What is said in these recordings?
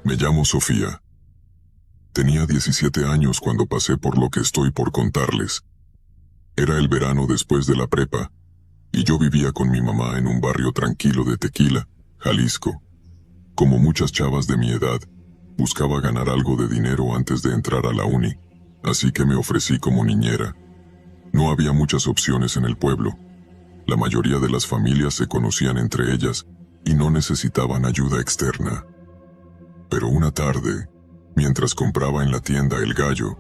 Me llamo Sofía. Tenía 17 años cuando pasé por lo que estoy por contarles. Era el verano después de la prepa, y yo vivía con mi mamá en un barrio tranquilo de Tequila, Jalisco. Como muchas chavas de mi edad, buscaba ganar algo de dinero antes de entrar a la uni, así que me ofrecí como niñera. No había muchas opciones en el pueblo. La mayoría de las familias se conocían entre ellas y no necesitaban ayuda externa. Pero una tarde, mientras compraba en la tienda El Gallo,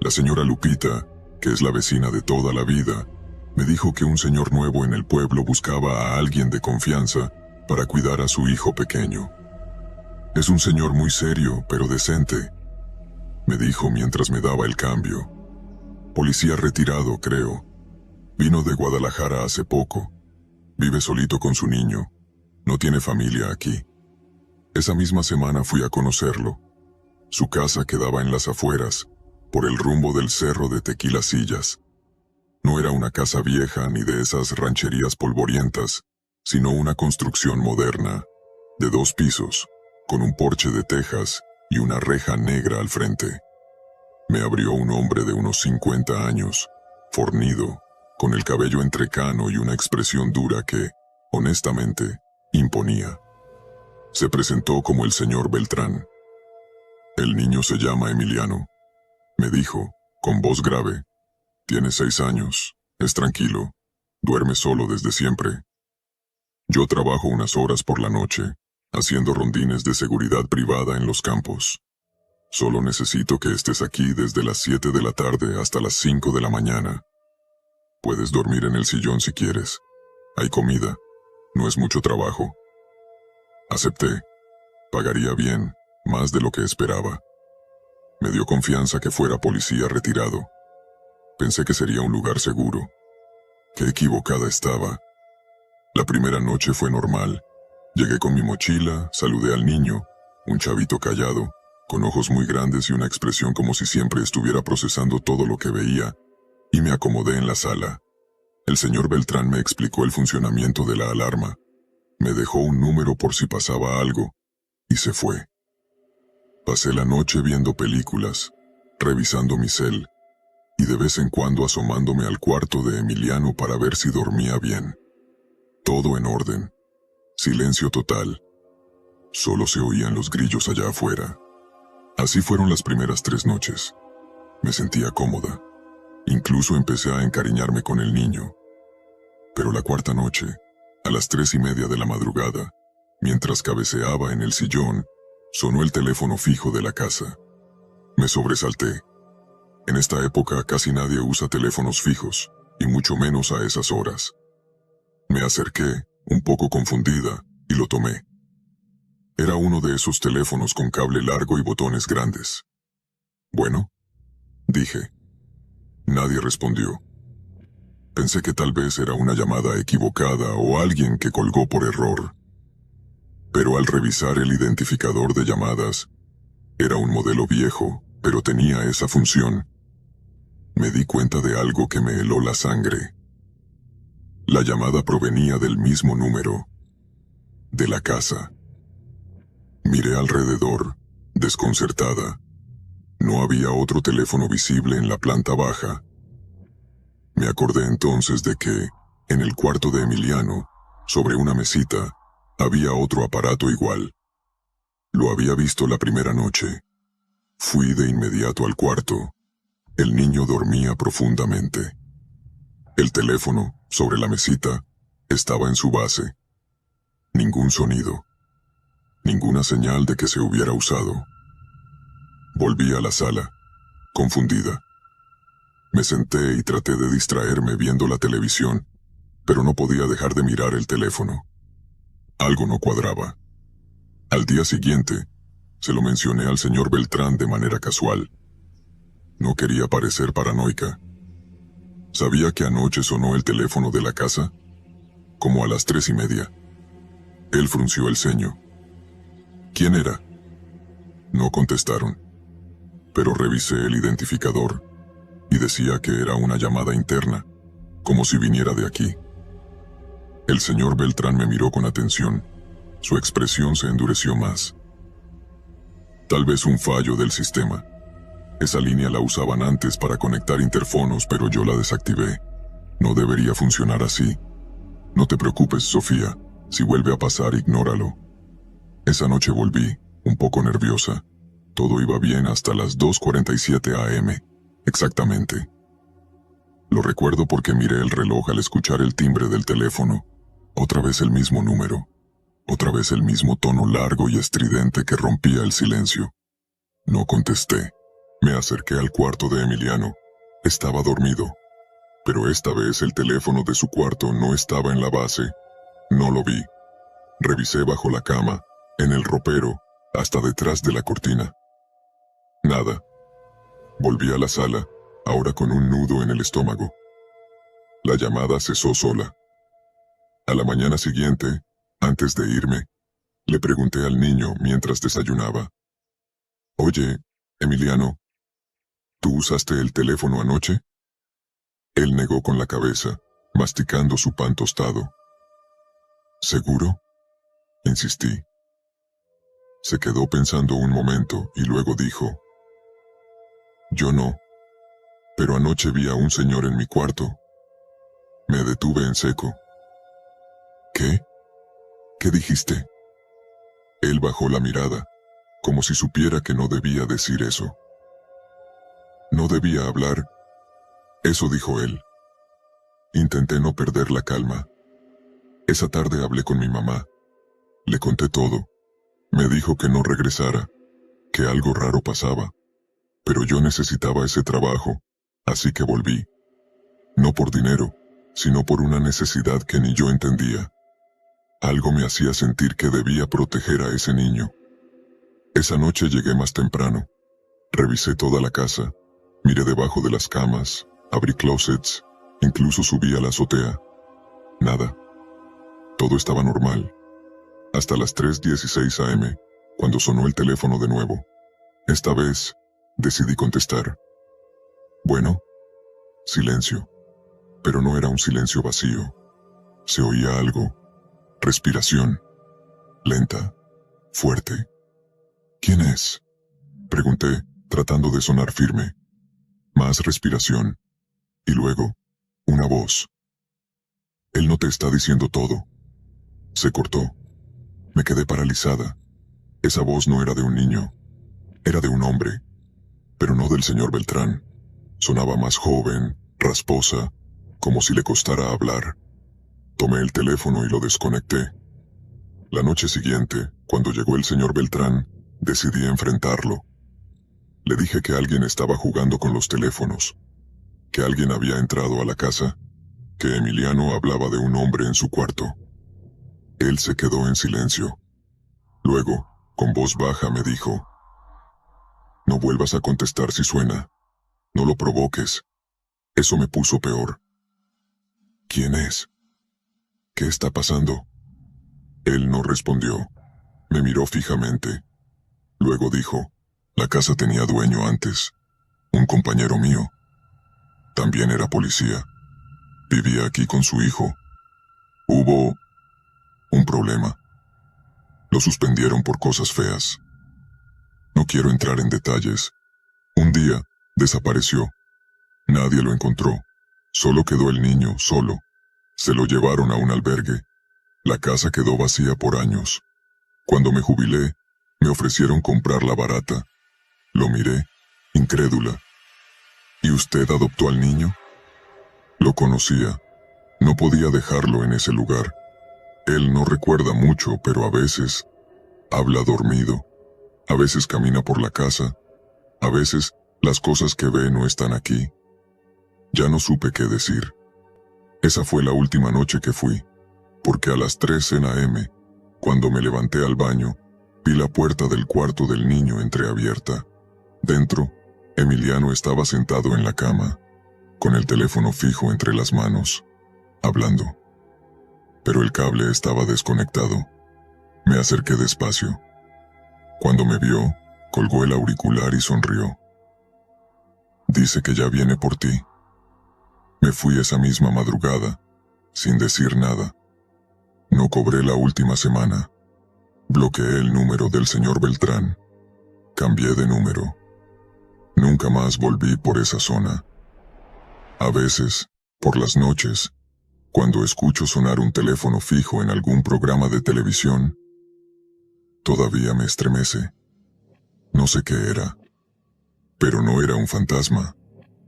la señora Lupita, que es la vecina de toda la vida, me dijo que un señor nuevo en el pueblo buscaba a alguien de confianza para cuidar a su hijo pequeño. Es un señor muy serio, pero decente, me dijo mientras me daba el cambio. Policía retirado, creo. Vino de Guadalajara hace poco. Vive solito con su niño. No tiene familia aquí. Esa misma semana fui a conocerlo. Su casa quedaba en las afueras, por el rumbo del cerro de Tequilasillas. No era una casa vieja ni de esas rancherías polvorientas, sino una construcción moderna, de 2 pisos, con un porche de tejas y una reja negra al frente. Me abrió un hombre de unos 50 años, fornido, con el cabello entrecano y una expresión dura que, honestamente, imponía. Se presentó como el señor Beltrán. El niño se llama Emiliano, me dijo, con voz grave. Tiene 6 años, es tranquilo, duerme solo desde siempre. Yo trabajo unas horas por la noche, haciendo rondines de seguridad privada en los campos. Solo necesito que estés aquí desde las 7 de la tarde hasta las 5 de la mañana. Puedes dormir en el sillón si quieres. Hay comida, no es mucho trabajo. Acepté. Pagaría bien, más de lo que esperaba. Me dio confianza que fuera policía retirado. Pensé que sería un lugar seguro. Qué equivocada estaba. La primera noche fue normal. Llegué con mi mochila, saludé al niño, un chavito callado, con ojos muy grandes y una expresión como si siempre estuviera procesando todo lo que veía, y me acomodé en la sala. El señor Beltrán me explicó el funcionamiento de la alarma. Me dejó un número por si pasaba algo, y se fue. Pasé la noche viendo películas, revisando mi cel, y de vez en cuando asomándome al cuarto de Emiliano para ver si dormía bien. Todo en orden. Silencio total. Solo se oían los grillos allá afuera. Así fueron las primeras 3 noches. Me sentía cómoda. Incluso empecé a encariñarme con el niño. Pero la cuarta noche, a las 3:30 de la madrugada, mientras cabeceaba en el sillón, sonó el teléfono fijo de la casa. Me sobresalté. En esta época casi nadie usa teléfonos fijos, y mucho menos a esas horas. Me acerqué, un poco confundida, y lo tomé. Era uno de esos teléfonos con cable largo y botones grandes. «Bueno», dije. Nadie respondió. Pensé que tal vez era una llamada equivocada o alguien que colgó por error. Pero al revisar el identificador de llamadas, era un modelo viejo, pero tenía esa función. Me di cuenta de algo que me heló la sangre. La llamada provenía del mismo número, de la casa. Miré alrededor, desconcertada. No había otro teléfono visible en la planta baja. Me acordé entonces de que, en el cuarto de Emiliano, sobre una mesita, había otro aparato igual. Lo había visto la primera noche. Fui de inmediato al cuarto. El niño dormía profundamente. El teléfono, sobre la mesita, estaba en su base. Ningún sonido. Ninguna señal de que se hubiera usado. Volví a la sala, confundida. Me senté y traté de distraerme viendo la televisión, pero no podía dejar de mirar el teléfono. Algo no cuadraba. Al día siguiente, se lo mencioné al señor Beltrán de manera casual. No quería parecer paranoica. ¿Sabía que anoche sonó el teléfono de la casa? Como a las 3:30. Él frunció el ceño. ¿Quién era? No contestaron. Pero revisé el identificador y decía que era una llamada interna, como si viniera de aquí. El señor Beltrán me miró con atención. Su expresión se endureció más. Tal vez un fallo del sistema. Esa línea la usaban antes para conectar interfonos, pero yo la desactivé. No debería funcionar así. No te preocupes, Sofía. Si vuelve a pasar, ignóralo. Esa noche volví, un poco nerviosa. Todo iba bien hasta las 2:47 a.m. Exactamente. Lo recuerdo porque miré el reloj al escuchar el timbre del teléfono. Otra vez el mismo número. Otra vez el mismo tono largo y estridente que rompía el silencio. No contesté. Me acerqué al cuarto de Emiliano. Estaba dormido. Pero esta vez el teléfono de su cuarto no estaba en la base. No lo vi. Revisé bajo la cama, en el ropero, hasta detrás de la cortina. Nada. Volví a la sala, ahora con un nudo en el estómago. La llamada cesó sola. A la mañana siguiente, antes de irme, le pregunté al niño mientras desayunaba. Oye, Emiliano, ¿tú usaste el teléfono anoche? Él negó con la cabeza, masticando su pan tostado. ¿Seguro? Insistí. Se quedó pensando un momento y luego dijo: Yo no, pero anoche vi a un señor en mi cuarto. Me detuve en seco. ¿Qué? ¿Qué dijiste? Él bajó la mirada, como si supiera que no debía decir eso. No debía hablar. Eso dijo él. Intenté no perder la calma. Esa tarde hablé con mi mamá. Le conté todo. Me dijo que no regresara, que algo raro pasaba. Pero yo necesitaba ese trabajo, así que volví. No por dinero, sino por una necesidad que ni yo entendía. Algo me hacía sentir que debía proteger a ese niño. Esa noche llegué más temprano. Revisé toda la casa. Miré debajo de las camas, abrí closets, incluso subí a la azotea. Nada. Todo estaba normal. Hasta las 3:16 a.m., cuando sonó el teléfono de nuevo. Esta vez, decidí contestar. Bueno, silencio. Pero no era un silencio vacío. Se oía algo. Respiración. Lenta. Fuerte. ¿Quién es? Pregunté, tratando de sonar firme. Más respiración. Y luego, una voz. Él no te está diciendo todo. Se cortó. Me quedé paralizada. Esa voz no era de un niño. Era de un hombre. Pero no del señor Beltrán. Sonaba más joven, rasposa, como si le costara hablar. Tomé el teléfono y lo desconecté. La noche siguiente, cuando llegó el señor Beltrán, decidí enfrentarlo. Le dije que alguien estaba jugando con los teléfonos, que alguien había entrado a la casa, que Emiliano hablaba de un hombre en su cuarto. Él se quedó en silencio. Luego, con voz baja me dijo: No vuelvas a contestar si suena. No lo provoques. Eso me puso peor. ¿Quién es? ¿Qué está pasando? Él no respondió. Me miró fijamente. Luego dijo: La casa tenía dueño antes. Un compañero mío. También era policía. Vivía aquí con su hijo. Hubo un problema. Lo suspendieron por cosas feas. No quiero entrar en detalles. Un día, desapareció. Nadie lo encontró. Solo quedó el niño, solo. Se lo llevaron a un albergue. La casa quedó vacía por años. Cuando me jubilé, me ofrecieron comprarla barata. Lo miré, incrédula. ¿Y usted adoptó al niño? Lo conocía. No podía dejarlo en ese lugar. Él no recuerda mucho, pero a veces habla dormido. A veces camina por la casa. A veces las cosas que ve no están aquí. Ya no supe qué decir. Esa fue la última noche que fui, porque a las 3 a.m., cuando me levanté al baño, vi la puerta del cuarto del niño entreabierta. Dentro, Emiliano estaba sentado en la cama, con el teléfono fijo entre las manos, hablando. Pero el cable estaba desconectado. Me acerqué despacio. Cuando me vio, colgó el auricular y sonrió. Dice que ya viene por ti. Me fui esa misma madrugada, sin decir nada. No cobré la última semana. Bloqueé el número del señor Beltrán. Cambié de número. Nunca más volví por esa zona. A veces, por las noches, cuando escucho sonar un teléfono fijo en algún programa de televisión, todavía me estremece. No sé qué era, pero no era un fantasma,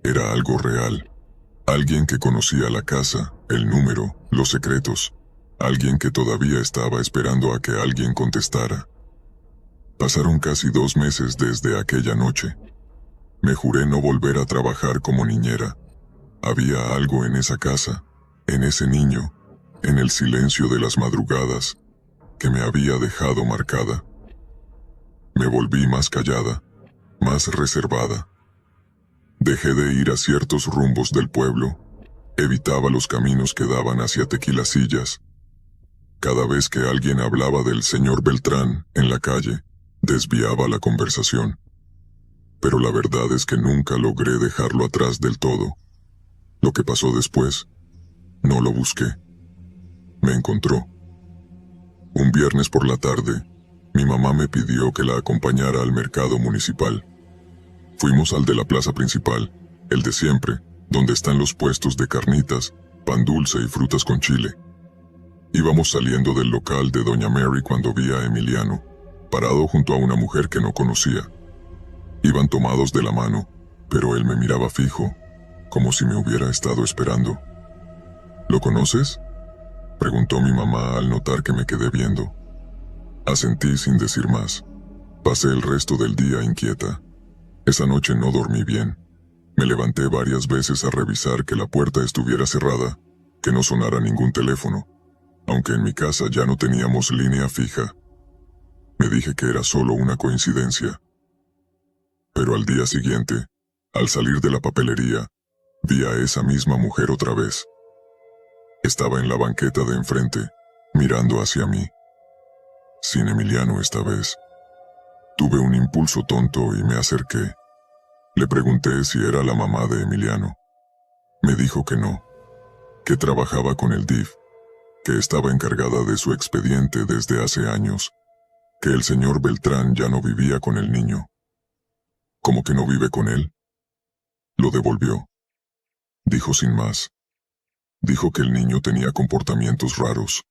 era algo real. Alguien que conocía la casa, el número, los secretos. Alguien que todavía estaba esperando a que alguien contestara. Pasaron casi 2 meses desde aquella noche. Me juré no volver a trabajar como niñera. Había algo en esa casa, en ese niño, en el silencio de las madrugadas, que me había dejado marcada. Me volví más callada, más reservada. Dejé de ir a ciertos rumbos del pueblo. Evitaba los caminos que daban hacia Tequilasillas. Cada vez que alguien hablaba del señor Beltrán en la calle, desviaba la conversación. Pero la verdad es que nunca logré dejarlo atrás del todo. Lo que pasó después, no lo busqué. Me encontró. Un viernes por la tarde, mi mamá me pidió que la acompañara al mercado municipal. Fuimos al de la plaza principal, el de siempre, donde están los puestos de carnitas, pan dulce y frutas con chile. Íbamos saliendo del local de Doña Mary cuando vi a Emiliano, parado junto a una mujer que no conocía. Iban tomados de la mano, pero él me miraba fijo, como si me hubiera estado esperando. ¿Lo conoces?, preguntó mi mamá al notar que me quedé viendo. Asentí sin decir más. Pasé el resto del día inquieta. Esa noche no dormí bien. Me levanté varias veces a revisar que la puerta estuviera cerrada, que no sonara ningún teléfono, aunque en mi casa ya no teníamos línea fija. Me dije que era solo una coincidencia. Pero al día siguiente, al salir de la papelería, vi a esa misma mujer otra vez. Estaba en la banqueta de enfrente, mirando hacia mí. Sin Emiliano esta vez. Tuve un impulso tonto y me acerqué. Le pregunté si era la mamá de Emiliano. Me dijo que no, que trabajaba con el DIF, que estaba encargada de su expediente desde hace años, que el señor Beltrán ya no vivía con el niño. ¿Cómo que no vive con él? Lo devolvió. Dijo sin más. Dijo que el niño tenía comportamientos raros.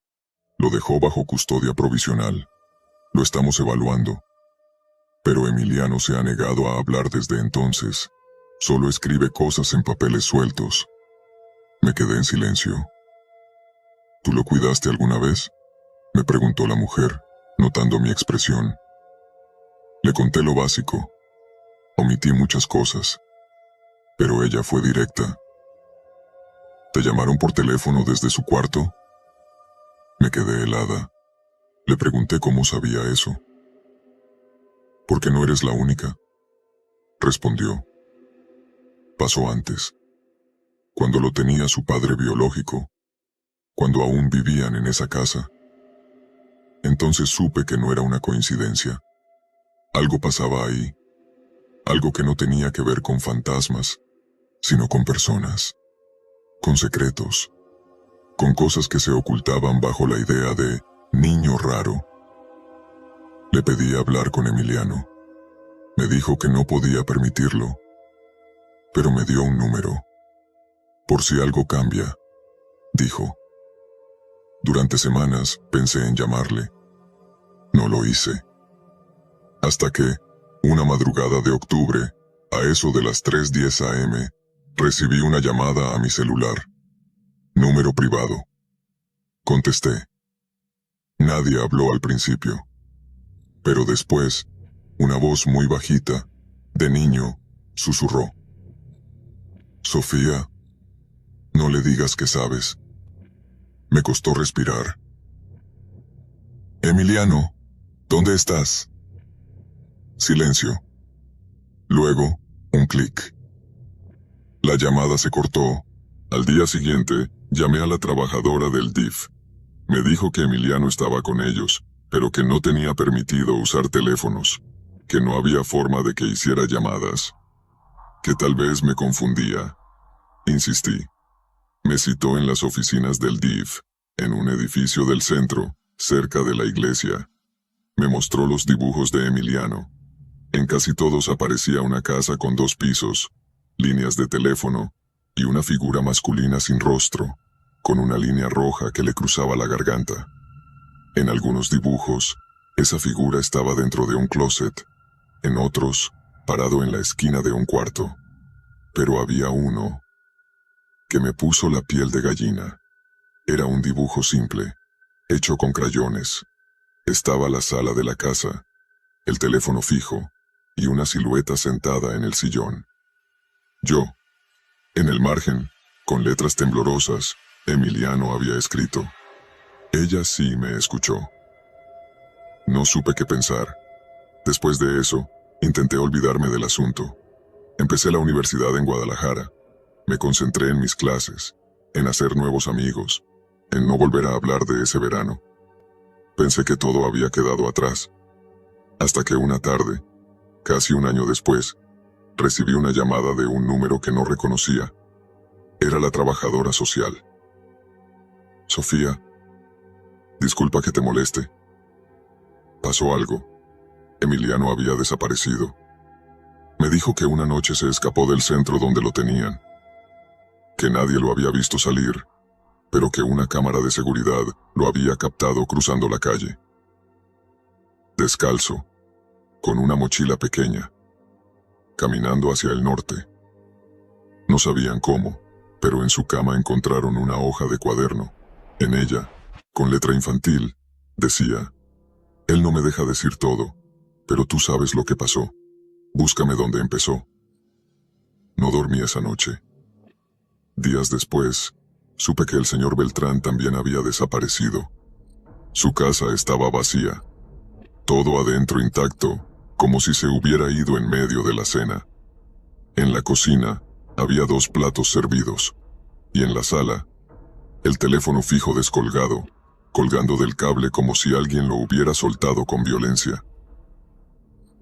Lo dejó bajo custodia provisional. Lo estamos evaluando. Pero Emiliano se ha negado a hablar desde entonces. Solo escribe cosas en papeles sueltos. Me quedé en silencio. ¿Tú lo cuidaste alguna vez?, me preguntó la mujer, notando mi expresión. Le conté lo básico. Omití muchas cosas. Pero ella fue directa. ¿Te llamaron por teléfono desde su cuarto? Me quedé helada. Le pregunté cómo sabía eso. «Porque no eres la única», respondió. Pasó antes, cuando lo tenía su padre biológico, cuando aún vivían en esa casa. Entonces supe que no era una coincidencia. Algo pasaba ahí, algo que no tenía que ver con fantasmas, sino con personas, con secretos, con cosas que se ocultaban bajo la idea de niño raro. Le pedí hablar con Emiliano. Me dijo que no podía permitirlo, pero me dio un número. Por si algo cambia, dijo. Durante semanas pensé en llamarle. No lo hice. Hasta que, una madrugada de octubre, a eso de las 3:10 a.m., recibí una llamada a mi celular. Número privado. Contesté. Nadie habló al principio. Pero después, una voz muy bajita, de niño, susurró. «Sofía, no le digas que sabes». Me costó respirar. «Emiliano, ¿dónde estás?» Silencio. Luego, un clic. La llamada se cortó. Al día siguiente, llamé a la trabajadora del DIF. Me dijo que Emiliano estaba con ellos, pero que no tenía permitido usar teléfonos, que no había forma de que hiciera llamadas, que tal vez me confundía. Insistí. Me citó en las oficinas del DIF. en un edificio del centro, cerca de la iglesia. Me mostró los dibujos de Emiliano. En casi todos aparecía una casa con 2 pisos, líneas de teléfono y una figura masculina sin rostro, con una línea roja que le cruzaba la garganta. En algunos dibujos, esa figura estaba dentro de un closet, en otros, parado en la esquina de un cuarto. Pero había uno que me puso la piel de gallina. Era un dibujo simple, hecho con crayones. Estaba la sala de la casa, el teléfono fijo y una silueta sentada en el sillón. Yo, en el margen, con letras temblorosas, Emiliano había escrito. Ella sí me escuchó. No supe qué pensar. Después de eso, intenté olvidarme del asunto. Empecé la universidad en Guadalajara. Me concentré en mis clases, en hacer nuevos amigos, en no volver a hablar de ese verano. Pensé que todo había quedado atrás. Hasta que una tarde, casi un año después, recibí una llamada de un número que no reconocía. Era la trabajadora social. Sofía, disculpa que te moleste. Pasó algo. Emiliano había desaparecido. Me dijo que una noche se escapó del centro donde lo tenían, que nadie lo había visto salir, pero que una cámara de seguridad lo había captado cruzando la calle. Descalzo, con una mochila pequeña, caminando hacia el norte. No sabían cómo, pero en su cama encontraron una hoja de cuaderno. En ella, con letra infantil, decía: él no me deja decir todo, pero tú sabes lo que pasó. Búscame donde empezó. No dormí esa noche. Días después, supe que el señor Beltrán también había desaparecido. Su casa estaba vacía. Todo adentro intacto, como si se hubiera ido en medio de la cena. En la cocina, había 2 platos servidos. Y en la sala, el teléfono fijo descolgado, colgando del cable como si alguien lo hubiera soltado con violencia.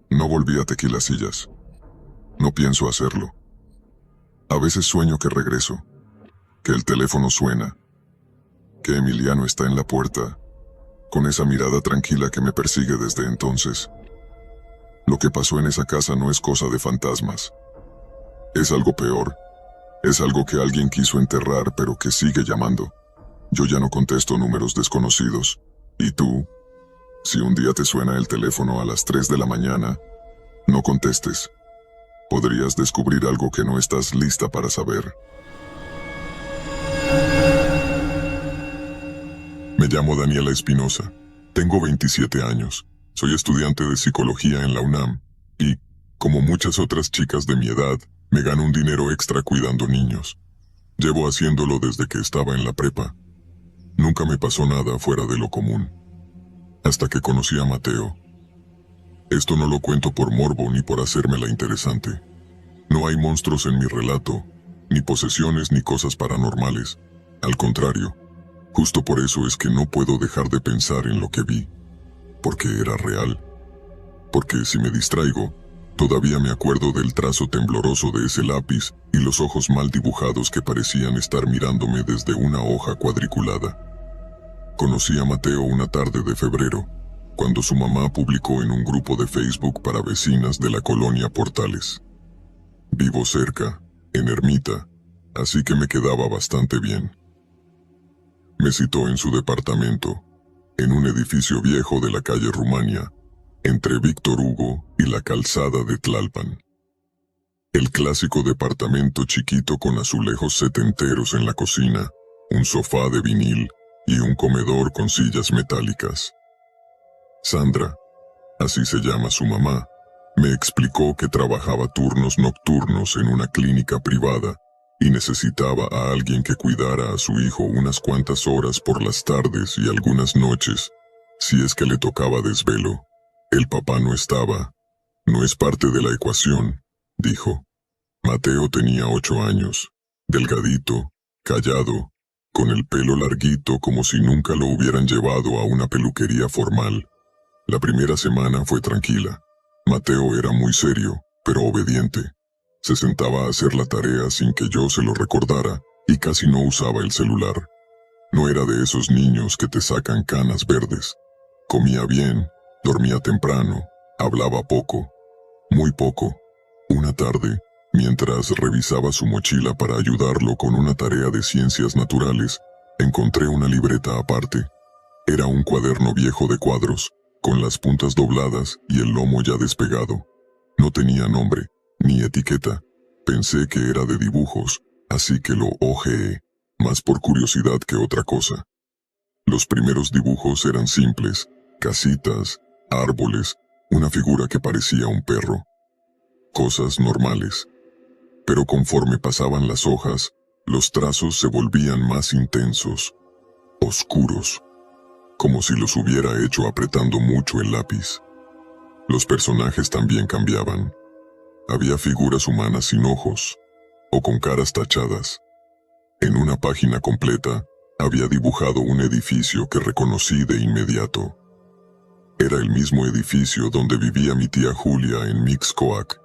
No volví a Tequilasillas. No pienso hacerlo. A veces sueño que regreso, que el teléfono suena, que Emiliano está en la puerta, con esa mirada tranquila que me persigue desde entonces. Lo que pasó en esa casa no es cosa de fantasmas. Es algo peor. Es algo que alguien quiso enterrar pero que sigue llamando. Yo ya no contesto números desconocidos. ¿Y tú? Si un día te suena el teléfono a las 3 de la mañana, no contestes. Podrías descubrir algo que no estás lista para saber. Me llamo Daniela Espinosa. Tengo 27 años. Soy estudiante de psicología en la UNAM y, como muchas otras chicas de mi edad, me gano un dinero extra cuidando niños. Llevo haciéndolo desde que estaba en la prepa. Nunca me pasó nada fuera de lo común. Hasta que conocí a Mateo. Esto no lo cuento por morbo ni por hacerme la interesante. No hay monstruos en mi relato, ni posesiones ni cosas paranormales. Al contrario, justo por eso es que no puedo dejar de pensar en lo que vi. Porque era real. Porque si me distraigo, todavía me acuerdo del trazo tembloroso de ese lápiz y los ojos mal dibujados que parecían estar mirándome desde una hoja cuadriculada. Conocí a Mateo una tarde de febrero, cuando su mamá publicó en un grupo de Facebook para vecinas de la colonia Portales. Vivo cerca, en Ermita, así que me quedaba bastante bien. Me citó en su departamento, en un edificio viejo de la calle Rumania, entre Víctor Hugo y la calzada de Tlalpan. El clásico departamento chiquito con azulejos setenteros en la cocina, un sofá de vinil y un comedor con sillas metálicas. Sandra, así se llama su mamá, me explicó que trabajaba turnos nocturnos en una clínica privada y necesitaba a alguien que cuidara a su hijo unas cuantas horas por las tardes y algunas noches, si es que le tocaba desvelo. El papá no estaba. No es parte de la ecuación, dijo. Mateo tenía 8 años, delgadito, callado, con el pelo larguito como si nunca lo hubieran llevado a una peluquería formal. La primera semana fue tranquila. Mateo era muy serio, pero obediente. Se sentaba a hacer la tarea sin que yo se lo recordara y casi no usaba el celular. No era de esos niños que te sacan canas verdes. Comía bien, dormía temprano, hablaba poco, muy poco. Una tarde, mientras revisaba su mochila para ayudarlo con una tarea de ciencias naturales, encontré una libreta aparte. Era un cuaderno viejo de cuadros, con las puntas dobladas y el lomo ya despegado. No tenía nombre, ni etiqueta. Pensé que era de dibujos, así que lo hojeé, más por curiosidad que otra cosa. Los primeros dibujos eran simples, casitas, árboles, una figura que parecía un perro. Cosas normales. Pero conforme pasaban las hojas, los trazos se volvían más intensos, oscuros, como si los hubiera hecho apretando mucho el lápiz. Los personajes también cambiaban. Había figuras humanas sin ojos, o con caras tachadas. En una página completa, había dibujado un edificio que reconocí de inmediato. Era el mismo edificio donde vivía mi tía Julia en Mixcoac.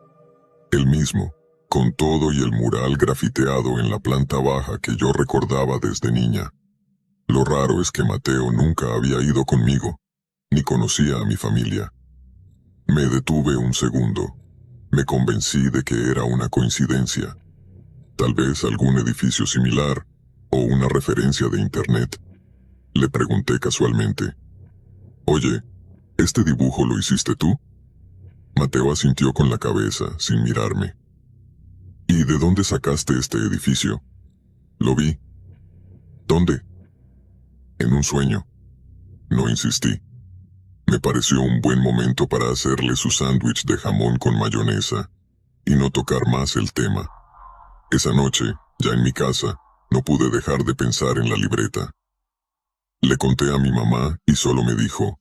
El mismo, con todo y el mural grafiteado en la planta baja que yo recordaba desde niña. Lo raro es que Mateo nunca había ido conmigo, ni conocía a mi familia. Me detuve un segundo. Me convencí de que era una coincidencia. Tal vez algún edificio similar, o una referencia de internet. Le pregunté casualmente: «Oye, ¿este dibujo lo hiciste tú?». Mateo asintió con la cabeza, sin mirarme. «¿Y de dónde sacaste este edificio?». «Lo vi». «¿Dónde?». «En un sueño». No insistí. Me pareció un buen momento para hacerle su sándwich de jamón con mayonesa, y no tocar más el tema. Esa noche, ya en mi casa, no pude dejar de pensar en la libreta. Le conté a mi mamá y solo me dijo: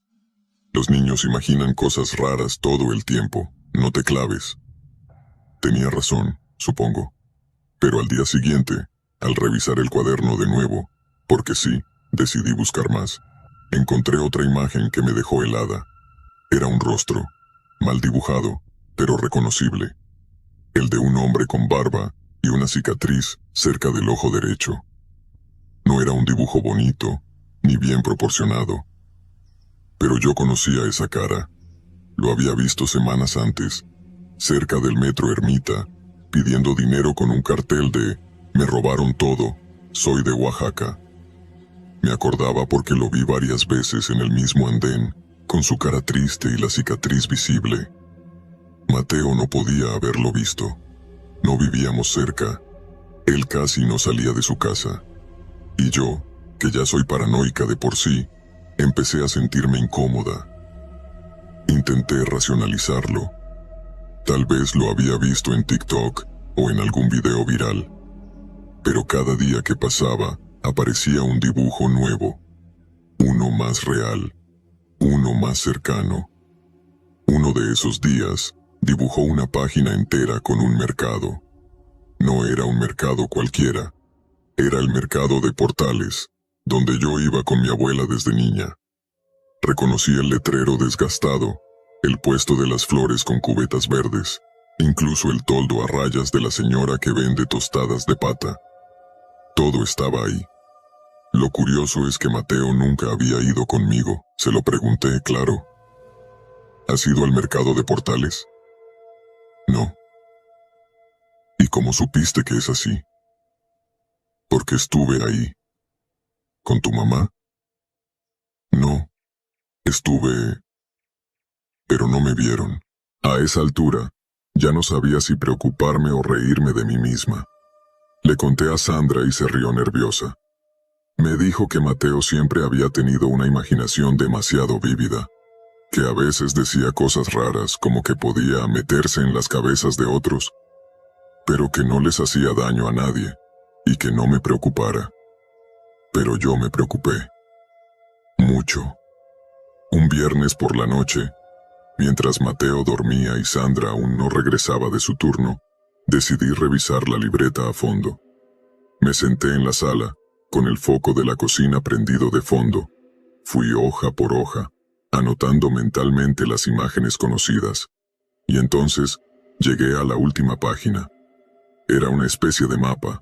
«Los niños imaginan cosas raras todo el tiempo, no te claves». Tenía razón, supongo. Pero al día siguiente, al revisar el cuaderno de nuevo, porque sí, decidí buscar más, encontré otra imagen que me dejó helada. Era un rostro, mal dibujado, pero reconocible. El de un hombre con barba y una cicatriz cerca del ojo derecho. No era un dibujo bonito, ni bien proporcionado. Pero yo conocía esa cara. Lo había visto semanas antes, cerca del metro Ermita, pidiendo dinero con un cartel de «Me robaron todo, soy de Oaxaca». Me acordaba porque lo vi varias veces en el mismo andén, con su cara triste y la cicatriz visible. Mateo no podía haberlo visto. No vivíamos cerca. Él casi no salía de su casa. Y yo, que ya soy paranoica de por sí, empecé a sentirme incómoda. Intenté racionalizarlo. Tal vez lo había visto en TikTok o en algún video viral. Pero cada día que pasaba, aparecía un dibujo nuevo. Uno más real. Uno más cercano. Uno de esos días, dibujó una página entera con un mercado. No era un mercado cualquiera. Era el mercado de Portales, donde yo iba con mi abuela desde niña. Reconocí el letrero desgastado, el puesto de las flores con cubetas verdes, incluso el toldo a rayas de la señora que vende tostadas de pata. Todo estaba ahí. Lo curioso es que Mateo nunca había ido conmigo. Se lo pregunté, claro. ¿Has ido al mercado de Portales? No. ¿Y cómo supiste que es así? Porque estuve ahí. ¿Con tu mamá? No. Estuve... Pero no me vieron. A esa altura, ya no sabía si preocuparme o reírme de mí misma. Le conté a Sandra y se rió nerviosa. Me dijo que Mateo siempre había tenido una imaginación demasiado vívida, que a veces decía cosas raras como que podía meterse en las cabezas de otros, pero que no les hacía daño a nadie, y que no me preocupara. Pero yo me preocupé. Mucho. Un viernes por la noche, mientras Mateo dormía y Sandra aún no regresaba de su turno, decidí revisar la libreta a fondo. Me senté en la sala, con el foco de la cocina prendido de fondo. Fui hoja por hoja, anotando mentalmente las imágenes conocidas. Y entonces, llegué a la última página. Era una especie de mapa,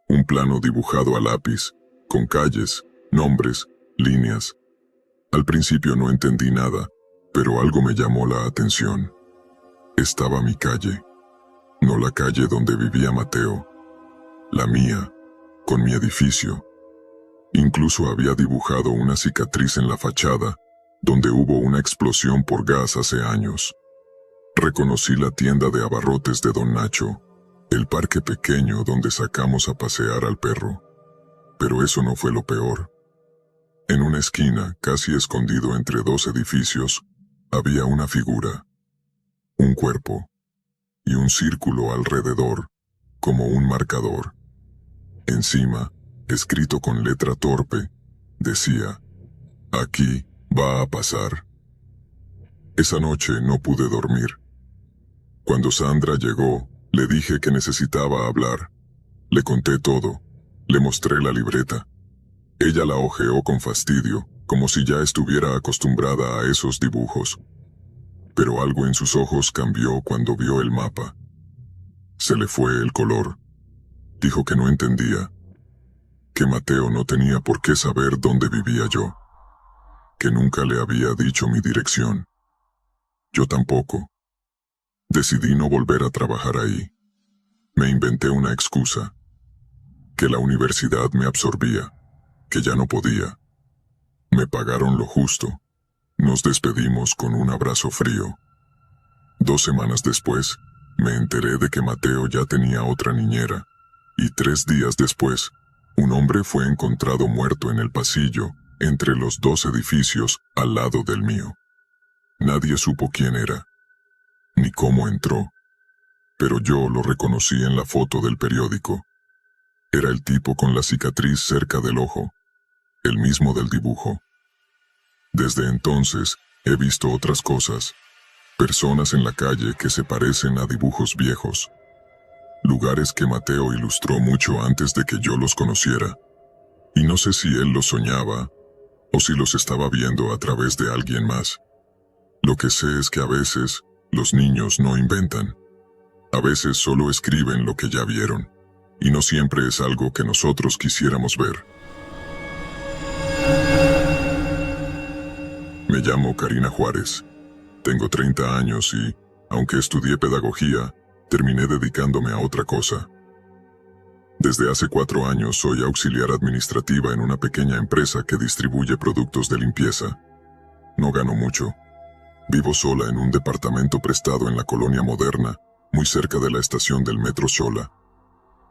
un plano dibujado a lápiz, con calles, nombres, líneas. Al principio no entendí nada, pero algo me llamó la atención. Estaba mi calle, no la calle donde vivía Mateo, la mía, con mi edificio. Incluso había dibujado una cicatriz en la fachada, donde hubo una explosión por gas hace años. Reconocí la tienda de abarrotes de Don Nacho, el parque pequeño donde sacamos a pasear al perro. Pero eso no fue lo peor. En una esquina, casi escondido entre dos edificios, había una figura, un cuerpo, y un círculo alrededor, como un marcador. Encima, escrito con letra torpe, decía, «Aquí va a pasar». Esa noche no pude dormir. Cuando Sandra llegó, le dije que necesitaba hablar. Le conté todo, le mostré la libreta. Ella la hojeó con fastidio, como si ya estuviera acostumbrada a esos dibujos. Pero algo en sus ojos cambió cuando vio el mapa. Se le fue el color. Dijo que no entendía, que Mateo no tenía por qué saber dónde vivía yo, que nunca le había dicho mi dirección. Yo tampoco. Decidí no volver a trabajar ahí. Me inventé una excusa, que la universidad me absorbía, que ya no podía. Me pagaron lo justo. Nos despedimos con un abrazo frío. 2 semanas después, me enteré de que Mateo ya tenía otra niñera, y 3 días después, un hombre fue encontrado muerto en el pasillo, entre los 2 edificios, al lado del mío. Nadie supo quién era, ni cómo entró, pero yo lo reconocí en la foto del periódico. Era el tipo con la cicatriz cerca del ojo, el mismo del dibujo. Desde entonces, he visto otras cosas, personas en la calle que se parecen a dibujos viejos, lugares que Mateo ilustró mucho antes de que yo los conociera, y no sé si él los soñaba, o si los estaba viendo a través de alguien más. Lo que sé es que a veces, los niños no inventan. A veces solo escriben lo que ya vieron, y no siempre es algo que nosotros quisiéramos ver. Me llamo Karina Juárez. Tengo 30 años y, aunque estudié pedagogía, terminé dedicándome a otra cosa. Desde hace 4 años soy auxiliar administrativa en una pequeña empresa que distribuye productos de limpieza. No gano mucho. Vivo sola en un departamento prestado en la Colonia Moderna, muy cerca de la estación del metro Xola.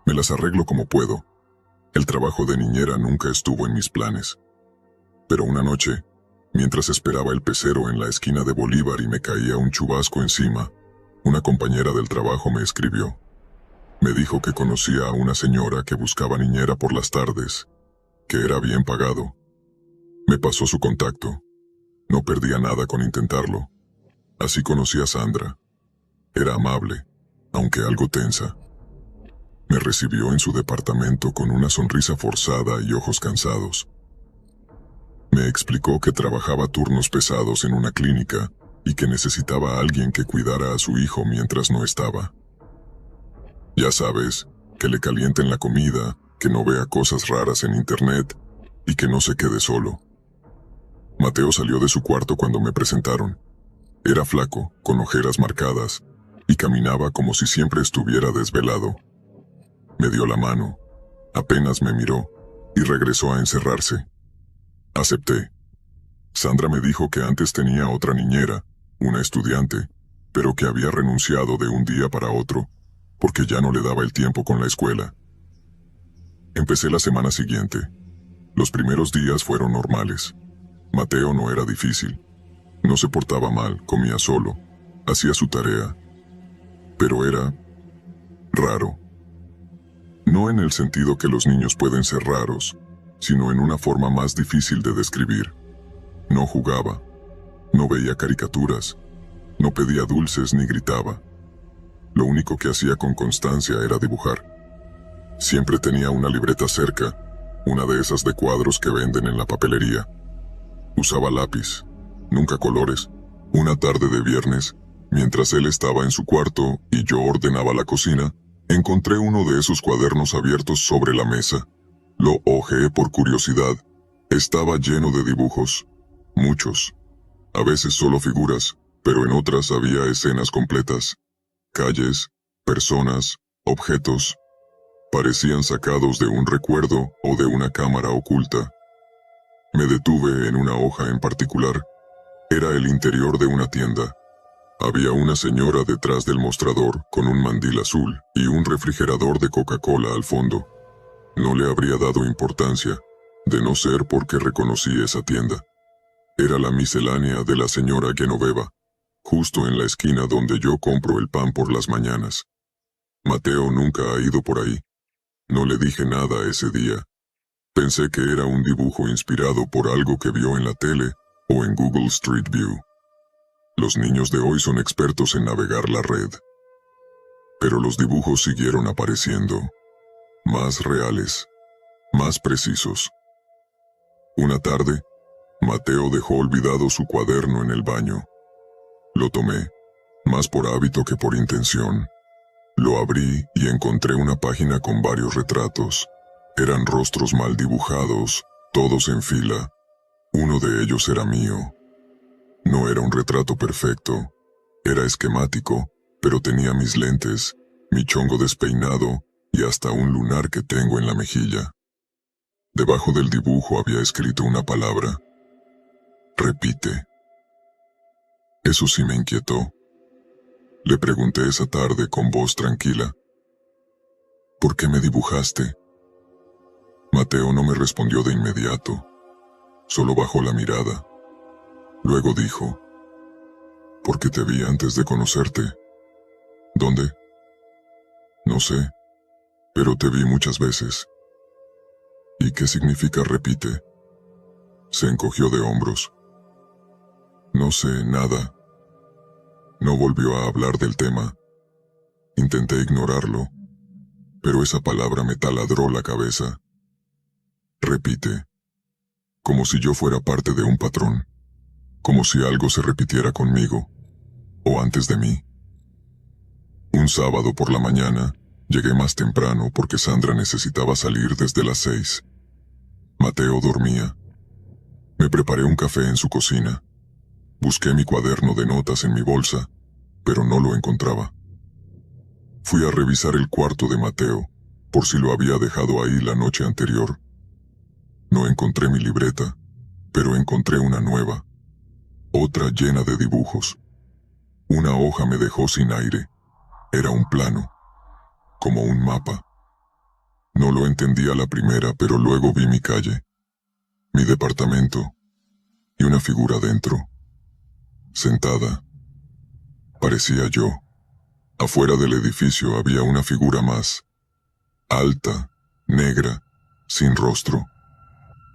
Me las arreglo como puedo. El trabajo de niñera nunca estuvo en mis planes. Pero una noche, mientras esperaba el pecero en la esquina de Bolívar y me caía un chubasco encima, una compañera del trabajo me escribió. Me dijo que conocía a una señora que buscaba niñera por las tardes, que era bien pagado. Me pasó su contacto. No perdía nada con intentarlo. Así conocí a Sandra. Era amable, aunque algo tensa. Me recibió en su departamento con una sonrisa forzada y ojos cansados. Me explicó que trabajaba turnos pesados en una clínica y que necesitaba a alguien que cuidara a su hijo mientras no estaba. Ya sabes, que le calienten la comida, que no vea cosas raras en internet y que no se quede solo. Mateo salió de su cuarto cuando me presentaron. Era flaco, con ojeras marcadas, y caminaba como si siempre estuviera desvelado. Me dio la mano, apenas me miró, y regresó a encerrarse. Acepté. Sandra me dijo que antes tenía otra niñera, una estudiante, pero que había renunciado de un día para otro, porque ya no le daba el tiempo con la escuela. Empecé la semana siguiente. Los primeros días fueron normales. Mateo no era difícil. No se portaba mal, comía solo, hacía su tarea. Pero era raro. No en el sentido que los niños pueden ser raros, sino en una forma más difícil de describir. No jugaba, no veía caricaturas, no pedía dulces ni gritaba. Lo único que hacía con constancia era dibujar. Siempre tenía una libreta cerca, una de esas de cuadros que venden en la papelería. Usaba lápiz, nunca colores. Una tarde de viernes, mientras él estaba en su cuarto y yo ordenaba la cocina, encontré uno de esos cuadernos abiertos sobre la mesa. Lo hojeé por curiosidad, Estaba lleno de dibujos, muchos, a veces solo figuras, pero en otras había escenas completas, calles, personas, objetos. Parecían sacados de un recuerdo o de una cámara oculta. Me detuve en una hoja en particular. Era el interior de una tienda. Había una señora detrás del mostrador con un mandil azul y un refrigerador de Coca-Cola al fondo. No le habría dado importancia, de no ser porque reconocí esa tienda. Era la miscelánea de la señora Genoveva, justo en la esquina donde yo compro el pan por las mañanas. Mateo nunca ha ido por ahí. No le dije nada ese día. Pensé que era un dibujo inspirado por algo que vio en la tele o en Google Street View. Los niños de hoy son expertos en navegar la red. Pero los dibujos siguieron apareciendo. Más reales. Más precisos. Una tarde, Mateo dejó olvidado su cuaderno en el baño. Lo tomé, más por hábito que por intención. Lo abrí y encontré una página con varios retratos. Eran rostros mal dibujados, todos en fila. Uno de ellos era mío. No era un retrato perfecto. Era esquemático, pero tenía mis lentes, mi chongo despeinado y hasta un lunar que tengo en la mejilla. Debajo del dibujo había escrito una palabra. Repite. Eso sí me inquietó. Le pregunté esa tarde con voz tranquila. ¿Por qué me dibujaste? Mateo no me respondió de inmediato. Solo bajó la mirada. Luego dijo, porque te vi antes de conocerte. ¿Dónde? No sé, pero te vi muchas veces. ¿Y qué significa repite? Se encogió de hombros. No sé nada. No volvió a hablar del tema. Intenté ignorarlo, pero esa palabra me taladró la cabeza. Repite. Como si yo fuera parte de un patrón. Como si algo se repitiera conmigo, o antes de mí. Un sábado por la mañana, llegué más temprano porque Sandra necesitaba salir desde las 6. Mateo dormía. Me preparé un café en su cocina. Busqué mi cuaderno de notas en mi bolsa, pero no lo encontraba. Fui a revisar el cuarto de Mateo, por si lo había dejado ahí la noche anterior. No encontré mi libreta, pero encontré una nueva. Otra llena de dibujos. Una hoja me dejó sin aire. Era un plano, como un mapa. No lo entendí a la primera, pero luego vi mi calle, mi departamento, y una figura dentro. Sentada. Parecía yo. Afuera del edificio había una figura más. Alta, negra, sin rostro,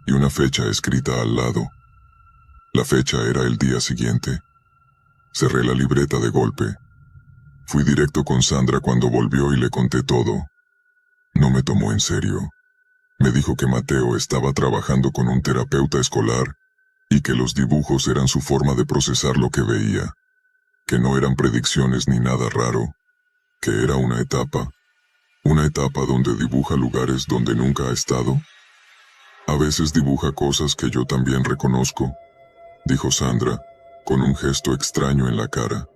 y una fecha escrita al lado. La fecha era el día siguiente. Cerré la libreta de golpe. Fui directo con Sandra cuando volvió y le conté todo. No me tomó en serio. Me dijo que Mateo estaba trabajando con un terapeuta escolar y que los dibujos eran su forma de procesar lo que veía, que no eran predicciones ni nada raro, que era una etapa donde dibuja lugares donde nunca ha estado. A veces dibuja cosas que yo también reconozco, dijo Sandra, con un gesto extraño en la cara,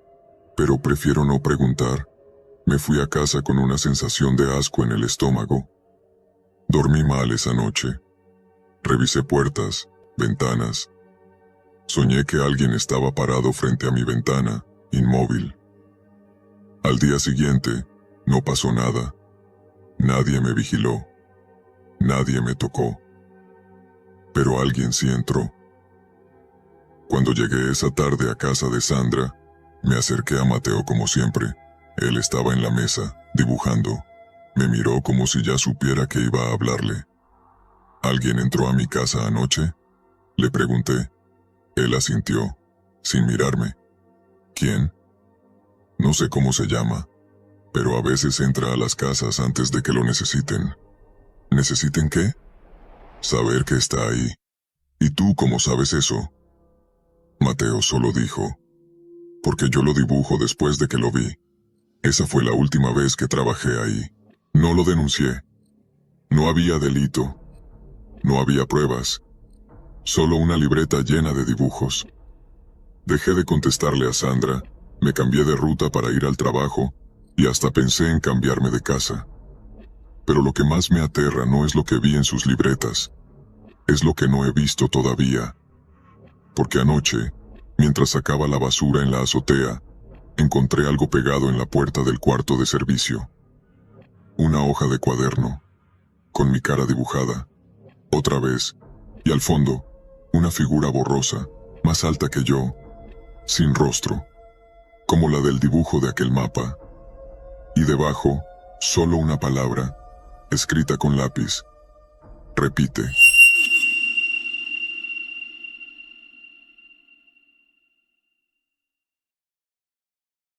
pero prefiero no preguntar. Me fui a casa con una sensación de asco en el estómago. Dormí mal esa noche. Revisé puertas, ventanas. Soñé que alguien estaba parado frente a mi ventana, inmóvil. Al día siguiente, no pasó nada. Nadie me vigiló. Nadie me tocó. Pero alguien sí entró. Cuando llegué esa tarde a casa de Sandra, me acerqué a Mateo como siempre. Él estaba en la mesa, dibujando. Me miró como si ya supiera que iba a hablarle. ¿Alguien entró a mi casa anoche? Le pregunté. Él asintió, sin mirarme. ¿Quién? No sé cómo se llama, pero a veces entra a las casas antes de que lo necesiten. ¿Necesiten qué? Saber que está ahí. ¿Y tú cómo sabes eso? Mateo solo dijo, porque yo lo dibujo después de que lo vi. Esa fue la última vez que trabajé ahí. No lo denuncié. No había delito. No había pruebas. Solo una libreta llena de dibujos. Dejé de contestarle a Sandra, me cambié de ruta para ir al trabajo y hasta pensé en cambiarme de casa. Pero lo que más me aterra no es lo que vi en sus libretas, es lo que no he visto todavía. Porque anoche, mientras sacaba la basura en la azotea, encontré algo pegado en la puerta del cuarto de servicio. Una hoja de cuaderno, con mi cara dibujada, otra vez, y al fondo, una figura borrosa, más alta que yo, sin rostro, como la del dibujo de aquel mapa. Y debajo, solo una palabra, escrita con lápiz. Repite.